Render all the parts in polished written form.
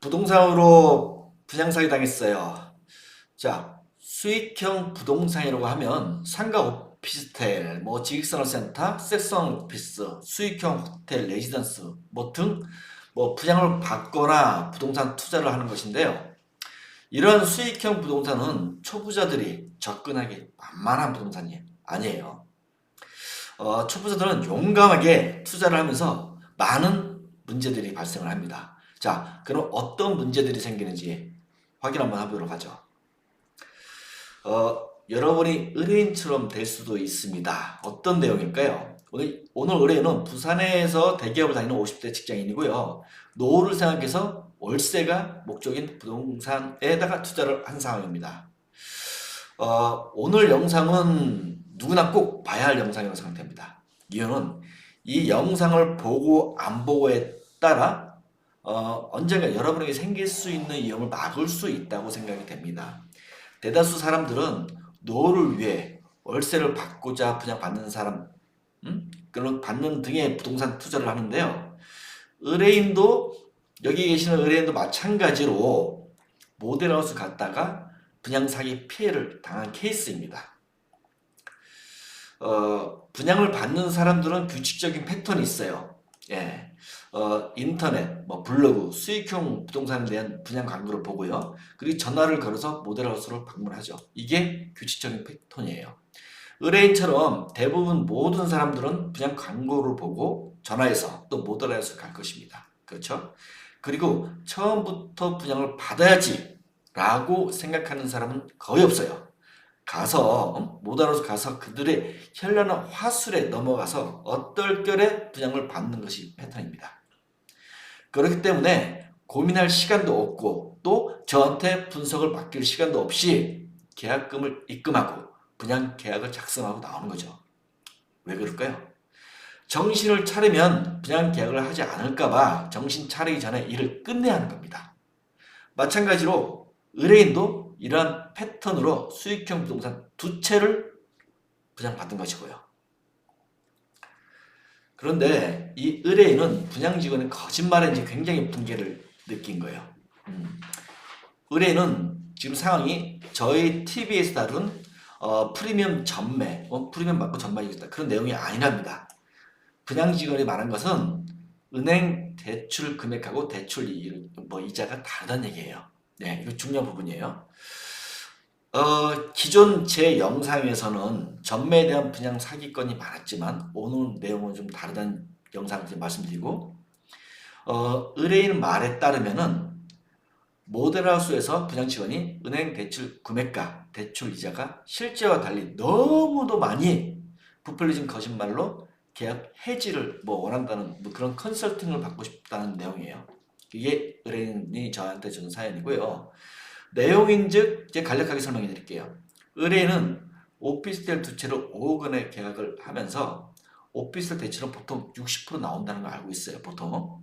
부동산으로 분양사기 당했어요. 자, 수익형 부동산이라고 하면 상가 오피스텔, 뭐 지식생활센터, 섹션 오피스, 수익형 호텔, 레지던스 뭐 등 뭐 분양을 받거나 부동산 투자를 하는 것인데요. 이런 수익형 부동산은 초보자들이 접근하기 만만한 부동산이 아니에요. 초보자들은 용감하게 투자를 하면서 많은 문제들이 발생을 합니다. 자, 그럼 어떤 문제들이 생기는지 확인 한번 해보도록 하죠. 여러분이 의뢰인처럼 될 수도 있습니다. 어떤 내용일까요? 오늘 의뢰인은 부산에서 대기업을 다니는 50대 직장인이고요. 노후를 생각해서 월세가 목적인 부동산에다가 투자를 한 상황입니다. 오늘 영상은 누구나 꼭 봐야 할 영상이라고 생각됩니다. 이유는 이 영상을 보고 안 보고에 따라 언젠가 여러분에게 생길 수 있는 위험을 막을 수 있다고 생각이 됩니다. 대다수 사람들은 노후를 위해 월세를 받고자 분양받는 사람, 그런 받는 등의 부동산 투자를 하는데요. 여기 계시는 의뢰인도 마찬가지로 모델하우스 갔다가 분양 사기 피해를 당한 케이스입니다. 분양을 받는 사람들은 규칙적인 패턴이 있어요. 예. 인터넷, 블로그, 수익형 부동산에 대한 분양 광고를 보고요. 그리고 전화를 걸어서 모델하우스를 방문하죠. 이게 규칙적인 패턴이에요. 의뢰인처럼 대부분 모든 사람들은 분양 광고를 보고 전화해서 또 모델하우스를 갈 것입니다. 그렇죠? 그리고 처음부터 분양을 받아야지 라고 생각하는 사람은 거의 없어요. 모델하우스 가서 그들의 현란한 화술에 넘어가서 얼떨결에 분양을 받는 것이 패턴입니다. 그렇기 때문에 고민할 시간도 없고 또 저한테 분석을 맡길 시간도 없이 계약금을 입금하고 분양 계약을 작성하고 나오는 거죠. 왜 그럴까요? 정신을 차리면 분양 계약을 하지 않을까봐 정신 차리기 전에 일을 끝내야 하는 겁니다. 마찬가지로 의뢰인도 이러한 패턴으로 수익형 부동산 2채를 분양받은 것이고요. 그런데 이 의뢰인은 분양 직원의 거짓말인지 굉장히 붕괴를 느낀 거예요. 의뢰인은 지금 상황이 저희 TV에서 다룬 프리미엄 전매, 프리미엄 받고 전매이겠다 그런 내용이 아니랍니다. 분양 직원이 말한 것은 은행 대출 금액하고 대출 이자가 다르다는 얘기예요. 네, 이거 중요한 부분이에요. 기존 제 영상에서는 전매에 대한 분양 사기건이 많았지만 오늘 내용은 좀 다르다는 영상을 말씀드리고, 의뢰인 말에 따르면은 모델하우스에서 분양 직원이 은행 대출 금액과 대출 이자가 실제와 달리 너무도 많이 부풀려진 거짓말로 계약 해지를 원한다는 그런 컨설팅을 받고 싶다는 내용이에요. 이게 의뢰인이 저한테 준 사연이고요. 내용인즉 이제 간략하게 설명해 드릴게요. 의뢰인은 오피스텔 2채로 5억 원의 계약을 하면서 오피스텔 대출은 보통 60% 나온다는 걸 알고 있어요. 보통.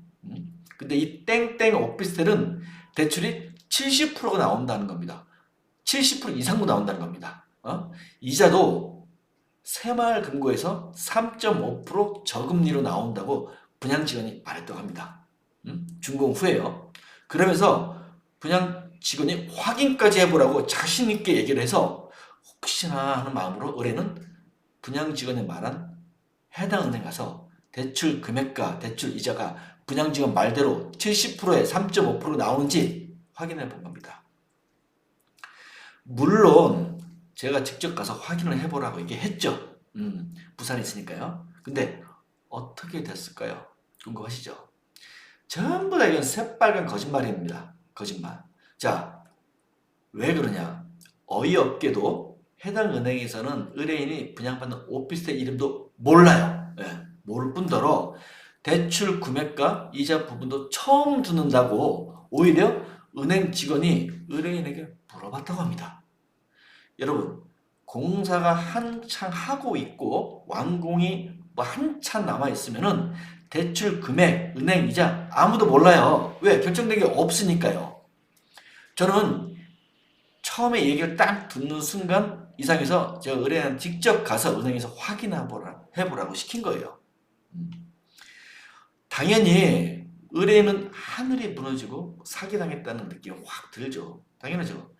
근데 이 땡땡 오피스텔은 대출이 70%가 나온다는 겁니다. 70% 이상도 나온다는 겁니다. 이자도 새마을금고에서 3.5% 저금리로 나온다고 분양 직원이 말했다고 합니다. 준공 후에요. 그러면서 분양 직원이 확인까지 해보라고 자신 있게 얘기를 해서 혹시나 하는 마음으로 의뢰는 분양 직원이 말한 해당 은행 가서 대출 금액과 대출 이자가 분양 직원 말대로 70%에 3.5% 나오는지 확인해 본 겁니다. 물론 제가 직접 가서 확인을 해보라고 얘기했죠. 부산에 있으니까요. 근데 어떻게 됐을까요? 궁금하시죠? 전부 다 이건 새빨간 거짓말입니다. 거짓말. 자, 왜 그러냐? 어이없게도 해당 은행에서는 의뢰인이 분양받는 오피스텔 이름도 몰라요. 모를 뿐더러 대출 금액과 이자 부분도 처음 듣는다고 오히려 은행 직원이 의뢰인에게 물어봤다고 합니다. 여러분, 공사가 한창 하고 있고 완공이 한참 남아 있으면은 대출 금액, 은행 이자 아무도 몰라요. 왜? 결정된 게 없으니까요. 저는 처음에 얘기를 딱 듣는 순간 이상해서 제가 의뢰인한테 직접 가서 은행에서 확인해보라고 시킨 거예요. 당연히 의뢰인은 하늘이 무너지고 사기당했다는 느낌이 확 들죠. 당연하죠.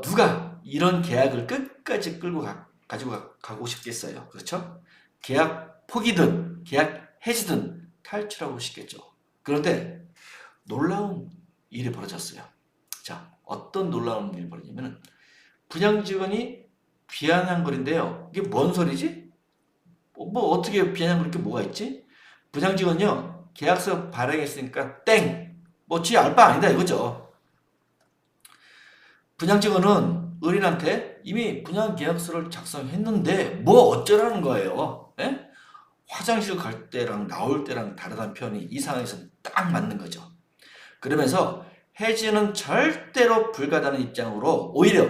누가 이런 계약을 끝까지 가지고 가고 싶겠어요. 그렇죠? 계약 포기든 계약 해지든 탈출하고 싶겠죠. 그런데 놀라운 일이 벌어졌어요. 자, 어떤 놀라운 일이 벌어지냐면 분양 직원이 비아냥거린데요. 이게 뭔 소리지? 뭐 어떻게 비아냥거릴 게 뭐가 있지? 분양직원요, 계약서 발행했으니까 땡! 뭐 지 알 바 아니다 이거죠. 분양직원은 의뢰인한테 이미 분양계약서를 작성했는데 뭐 어쩌라는 거예요. 예? 화장실 갈 때랑 나올 때랑 다르다는 표현이 이 상황에서 딱 맞는 거죠. 그러면서 해지는 절대로 불가하다는 입장으로 오히려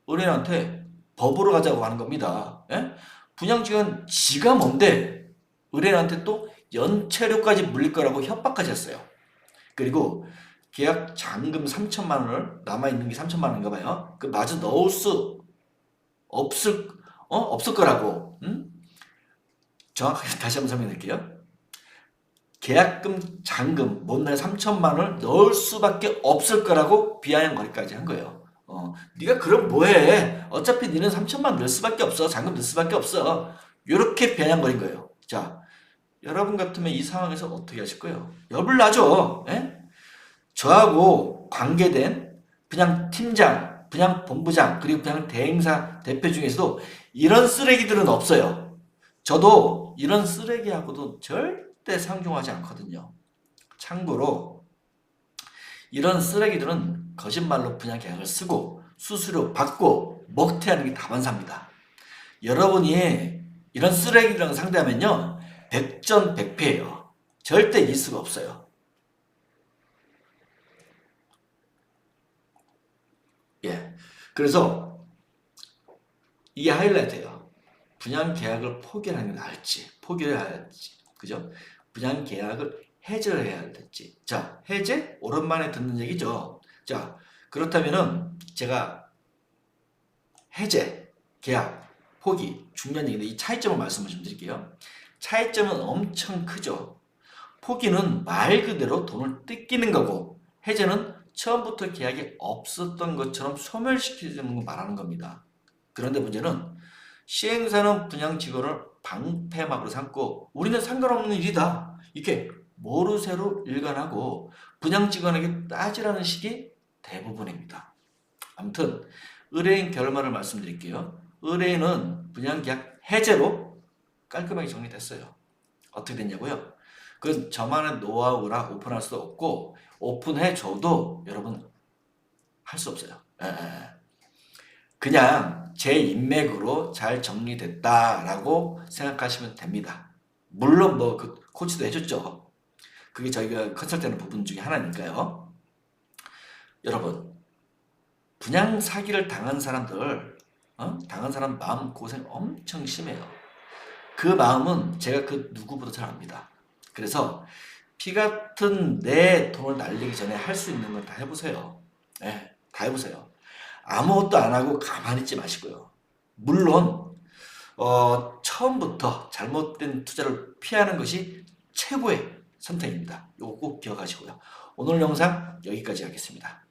의뢰인한테 법으로 가자고 하는 겁니다. 예? 분양직원 지가 뭔데 의뢰인한테 또 연체료까지 물릴 거라고 협박까지 했어요. 그리고 계약 잔금 3천만 원을 남아있는 게 3천만 원인가 봐요. 그 마저 넣을 수 없을 거라고. 정확하게 다시 한번 설명드릴게요. 계약금 잔금 못날 3천만 원을 넣을 수밖에 없을 거라고 비아냥거리까지 한 거예요. 네가 그럼 뭐해? 어차피 니는 3천만 원 넣을 수밖에 없어. 잔금 넣을 수밖에 없어. 이렇게 비아냥거린 거예요. 자, 여러분 같으면 이 상황에서 어떻게 하실 거예요? 열불 나죠. 예? 저하고 관계된 분양 팀장, 분양 본부장, 그리고 분양 대행사 대표 중에서도 이런 쓰레기들은 없어요. 저도 이런 쓰레기하고도 절대 상종하지 않거든요. 참고로 이런 쓰레기들은 거짓말로 분양 계약을 쓰고 수수료 받고 먹튀하는 게 다반사입니다. 여러분이 이런 쓰레기들랑 상대하면요, 백전백패예요. 절대 이길 수가 없어요. 예. 그래서 이게 하이라이트예요. 분양 계약을 포기하는 게 나을지, 포기를 해야 할지, 그죠? 분양 계약을 해지를 해야 할지. 자, 해제? 오랜만에 듣는 얘기죠. 자, 그렇다면은 제가 해제, 계약, 포기, 중요한 얘기인데 이 차이점을 말씀을 좀 드릴게요. 차이점은 엄청 크죠. 포기는 말 그대로 돈을 뜯기는 거고, 해제는 처음부터 계약이 없었던 것처럼 소멸시키는 거 말하는 겁니다. 그런데 문제는 시행사는 분양 직원을 방패막으로 삼고 우리는 상관없는 일이다, 이렇게 모르쇠로 일관하고 분양 직원에게 따지라는 식이 대부분입니다. 아무튼 의뢰인 결말을 말씀드릴게요. 의뢰인은 분양계약 해제로 깔끔하게 정리됐어요. 어떻게 됐냐고요? 그건 저만의 노하우라 오픈할 수 없고 오픈해줘도 여러분 할 수 없어요. 그냥 제 인맥으로 잘 정리됐다라고 생각하시면 됩니다. 물론 뭐 그 코치도 해줬죠. 그게 저희가 컨설팅하는 부분 중에 하나니까요. 여러분, 분양 사기를 당한 사람들, 당한 사람 마음 고생 엄청 심해요. 그 마음은 제가 그 누구보다 잘 압니다. 그래서 피 같은 내 돈을 날리기 전에 할 수 있는 건 다 해보세요. 네, 다 해보세요. 아무것도 안 하고 가만히 있지 마시고요. 물론 처음부터 잘못된 투자를 피하는 것이 최고의 선택입니다. 요거 꼭 기억하시고요. 오늘 영상 여기까지 하겠습니다.